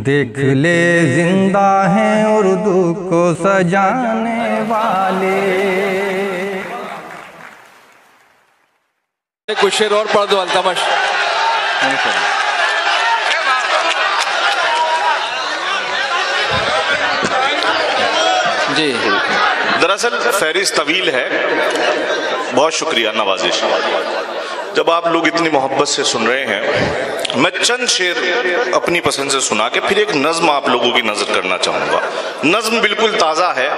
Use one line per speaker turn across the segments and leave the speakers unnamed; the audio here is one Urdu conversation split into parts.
دیکھ لے زندہ ہیں اردو کو سجانے والے.
کچھ شعر اور پڑھ دو التمش. جی
دراصل فہرست طویل ہے. بہت شکریہ نوازش. جب آپ لوگ اتنی محبت سے سن رہے ہیں میں چند شعر اپنی پسند سے سنا کے پھر ایک نظم آپ لوگوں کی نظر کرنا چاہوں گا. نظم بالکل تازہ ہے.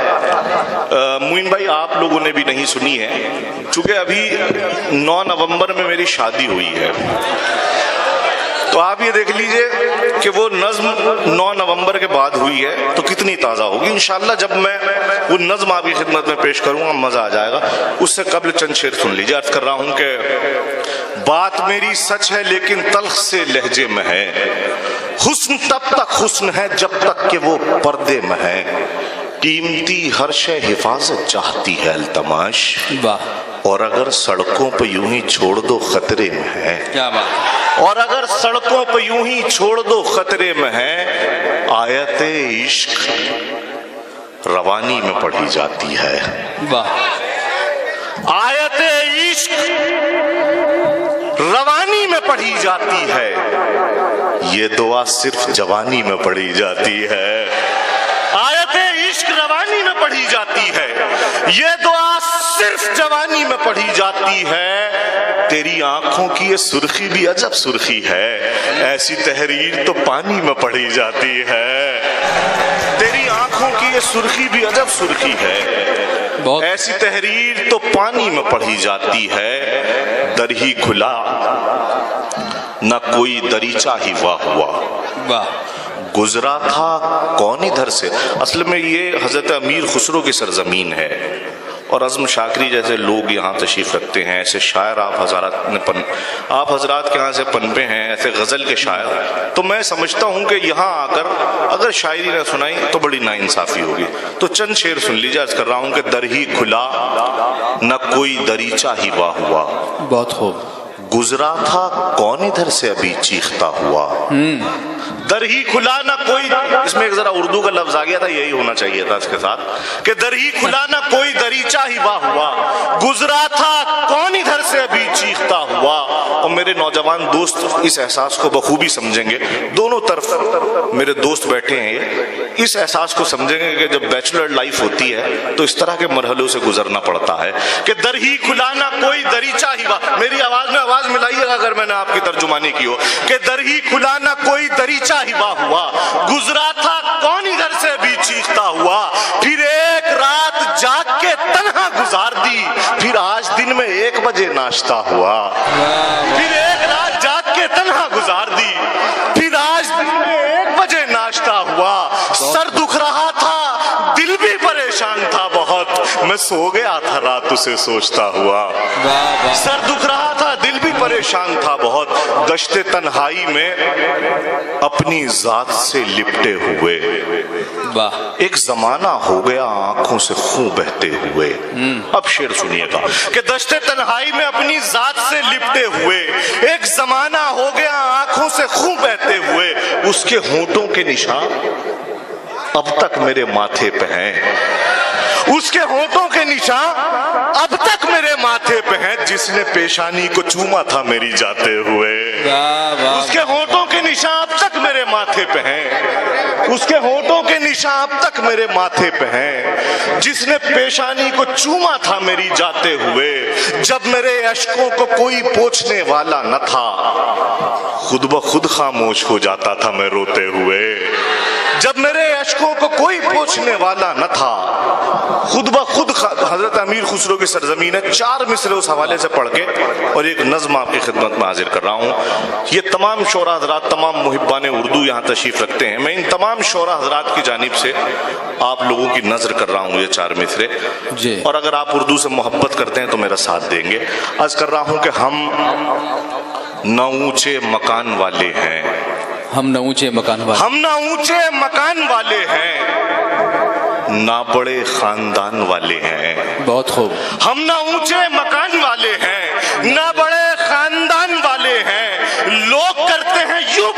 معین بھائی آپ لوگوں نے بھی نہیں سنی ہے چونکہ ابھی 9 نومبر میں میری شادی ہوئی ہے. تو آپ یہ دیکھ لیجئے کہ وہ نظم 9 نومبر کے بعد ہوئی ہے تو کتنی تازہ ہوگی. انشاءاللہ جب میں وہ نظم آپ کی خدمت میں پیش کروں گا مزہ آ جائے گا. اس سے قبل چند شعر سن لیجئے. عرض کر رہا ہوں کہ بات میری سچ ہے لیکن تلخ سے لہجے میں ہے. حسن تب تک حسن ہے جب تک کہ وہ پردے میں ہے. قیمتی ہر شے حفاظت چاہتی ہے التماش. اور اگر سڑکوں پہ یوں ہی چھوڑ دو خطرے میں ہے.
کیا بات.
اور اگر سڑکوں پہ یوں ہی چھوڑ دو خطرے میں ہے. آیت عشق روانی میں پڑھی جاتی ہے. آیت عشق روانی میں پڑھی جاتی ہے. یہ دعا صرف جوانی میں پڑھی جاتی ہے. آیت عشق روانی میں پڑھی جاتی ہے. یہ دعا صرف جوانی میں پڑھی جاتی ہے. تیری آنکھوں کی یہ سرخی بھی عجب سرخی ہے. ایسی تحریر تو پانی میں پڑھی جاتی ہے. تیری آنکھوں کی یہ سرخی بھی عجب سرخی ہے. ایسی تحریر تو پانی میں پڑھی جاتی ہے. در ہی کھلا نہ کوئی دریچہ ہی واہ ہوا. گزرا تھا کون ادھر سے. اصل میں یہ حضرت امیر خسرو کی سرزمین ہے اور عزم شاکری جیسے لوگ یہاں تشریف رکھتے ہیں. ایسے شاعر آپ حضرات کے یہاں سے پنپے ہیں, ایسے غزل کے شاعر. تو میں سمجھتا ہوں کہ یہاں آ کر اگر شاعری نہ سنائی تو بڑی ناانصافی ہوگی. تو چند شعر سن لیجیے. عرض کر رہا ہوں کہ در ہی کھلا نہ کوئی دریچہ ہی واہ ہوا.
بہت خوب.
گزرا تھا کون ادھر سے ابھی چیختا ہوا. در ہی کھلا نہ کوئی, اس میں ایک ذرا اردو کا لفظ آ گیا تھا, یہی ہونا چاہیے تھا اس کے ساتھ, کہ در ہی کھلا نہ کوئی دریچہ ہی واہ ہوا. گزرا تھا کون ادھر سے ابھی چیختا ہوا. اور میرے نوجوان دوست اس احساس کو بخوبی سمجھیں گے. دونوں طرف میرے دوست بیٹھے ہیں, اس احساس کو سمجھیں گے کہ جب بیچلر لائف ہوتی ہے تو اس طرح کے مرحلوں سے گزرنا پڑتا ہے کہ در ہی کھلا نہ کوئی دریچہ ہی واہ. میری آواز میں آواز ملائیے گا اگر میں نے آپ کی ترجمانی کی ہو. کہ در ہی کھلا نہ کوئی دریچہ ہی واہ ہوا. گزرا تھا کون ادھر سے بھی چیختا ہوا. پھر ایک رات جاگ کے تنہا گزار دی. پھر آج دن میں 1 بجے ناشتہ ہوا. پھر ایک رات جاگ کے تنہا گزار دی. پھر آج دن میں 1 بجے ناشتہ ہوا. سر دکھ رہا تھا دل بھی پریشان تھا بہت. میں سو گیا تھا رات اسے سوچتا ہوا. سر دکھ رہا تھا دل بھی پریشان تھا بہت. دشت تنہائی میں اپنی ذات سے لپٹے ہوئے. ایک زمانہ ہو گیا آنکھوں سے خون بہتے ہوئے. اب شعر سنیے گا کہ دشت تنہائی میں اپنی ذات سے لپٹے ہوئے. ایک زمانہ ہو گیا آنکھوں سے خون بہتے ہوئے. اس کے ہونٹوں کے نشان اب تک میرے ماتھے پہ ہیں. اس کے ہونٹوں کے نشان اب تک میرے ماتھے پہ ہیں. جس نے پیشانی کو چوما تھا میری جاتے ہوئے. اس کے ہونٹوں کے نشان اب تک میرے ماتھے پہ ہیں. اس کے ہونٹوں کے نشان اب تک میرے ماتھے پہ ہیں. جس نے پیشانی کو چوما تھا میری جاتے ہوئے. جب میرے اشکوں کو کوئی پوچھنے والا نہ تھا خود بخود خاموش ہو جاتا تھا میں روتے ہوئے. جب میرے اشکوں کو کوئی پوچھنے والا نہ تھا خود بخود. حضرت امیر خسرو کی سرزمین ہے. 4 مصرے اس حوالے سے پڑھ کے اور ایک نظم آپ کی خدمت میں حاضر کر رہا ہوں. یہ تمام شعراء حضرات, تمام محبان اردو یہاں تشریف رکھتے ہیں. میں ان تمام شعراء حضرات کی جانب سے آپ لوگوں کی نظر کر رہا ہوں یہ 4 مصرے. اور اگر آپ اردو سے محبت کرتے ہیں تو میرا ساتھ دیں گے. عرض کر رہا ہوں کہ ہم نہ اونچے مکان والے ہیں.
ہم نہ اونچے مکان والے.
ہم نہ اونچے مکان والے ہیں نہ بڑے خاندان والے ہیں.
بہت خوب.
ہم نہ اونچے مکان والے ہیں نہ بڑے خاندان والے ہیں. لوگ کرتے ہیں یوں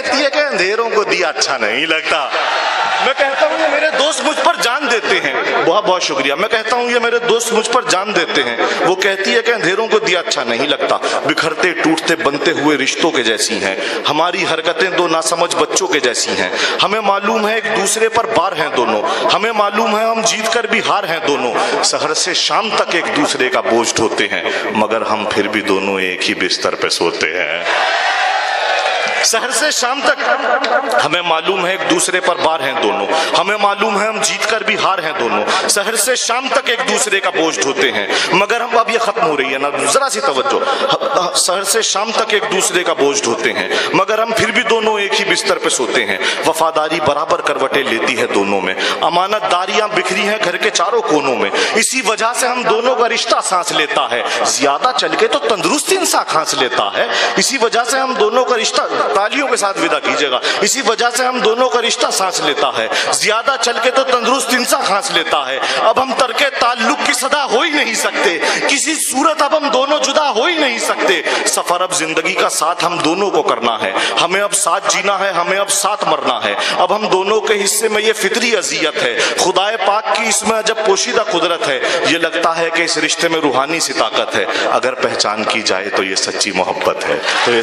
کہتی ہے کہ اندھیروں کو دیا اچھا نہیں لگتا. میں کہتا ہوں یہ میرے دوست مجھ پر جان دیتے ہیں. بہت بہت شکریہ. میں کہتا ہوں یہ میرے دوست مجھ پر جان دیتے ہیں. وہ کہتی ہے کہ اندھیروں کو دیا اچھا نہیں لگتا. بکھرتے ٹوٹتے بنتے ہوئے رشتوں کے جیسی ہیں. ہماری حرکتیں دو ناسمجھ بچوں کے جیسی ہیں. ہمیں معلوم ہے ایک دوسرے پر بار ہیں دونوں. ہمیں معلوم ہے ہم جیت کر بھی ہار ہیں دونوں. سحر سے شام تک ایک دوسرے کا بوجھ ڈھوتے ہیں مگر ہم پھر بھی دونوں ایک ہی بستر پہ سوتے ہیں. سحر سے شام تک ہمیں معلوم ہے ایک دوسرے پر بار ہیں دونوں. ہمیں معلوم ہے ہم جیت کر بھی ہار ہیں دونوں. سحر سے شام تک ایک دوسرے کا بوجھ ڈھوتے ہیں مگر ہم, اب یہ ختم ہو رہی ہے نا, ذرا سی توجہ. سحر سے شام تک ایک دوسرے کا بوجھ ڈھوتے ہیں مگر ہم پھر بھی دونوں ایک ہی بستر پہ سوتے ہیں. وفاداری برابر کروٹیں لیتی ہے دونوں میں. امانت داریاں بکھری ہیں گھر کے چاروں کونوں میں. اسی وجہ سے ہم دونوں کا رشتہ سانس لیتا ہے. زیادہ چل کے تو تندرستی انسان کھانس لیتا ہے. اسی وجہ سے ہم دونوں کا رشتہ, تالیوں کے ساتھ ودا کیجئے گا, اسی وجہ سے ہم دونوں کا رشتہ سانس لیتا ہے. زیادہ چل کے تو تندرست انسان کھانس لیتا ہے. اب ہم ترک تعلق کی صدا ہو ہی نہیں سکتے. کسی صورت اب ہم دونوں جدا ہو ہی نہیں سکتے. سفر اب زندگی کا ساتھ ہم دونوں کو کرنا ہے. ہمیں اب ساتھ جینا ہے, ہمیں اب ساتھ مرنا ہے. اب ہم دونوں کے حصے میں یہ فطری اذیت ہے. خدائے پاک کی اس میں عجب پوشیدہ قدرت ہے. یہ لگتا ہے کہ اس رشتے میں روحانی سی طاقت ہے. اگر پہچان کی جائے تو یہ سچی محبت ہے. تو یہ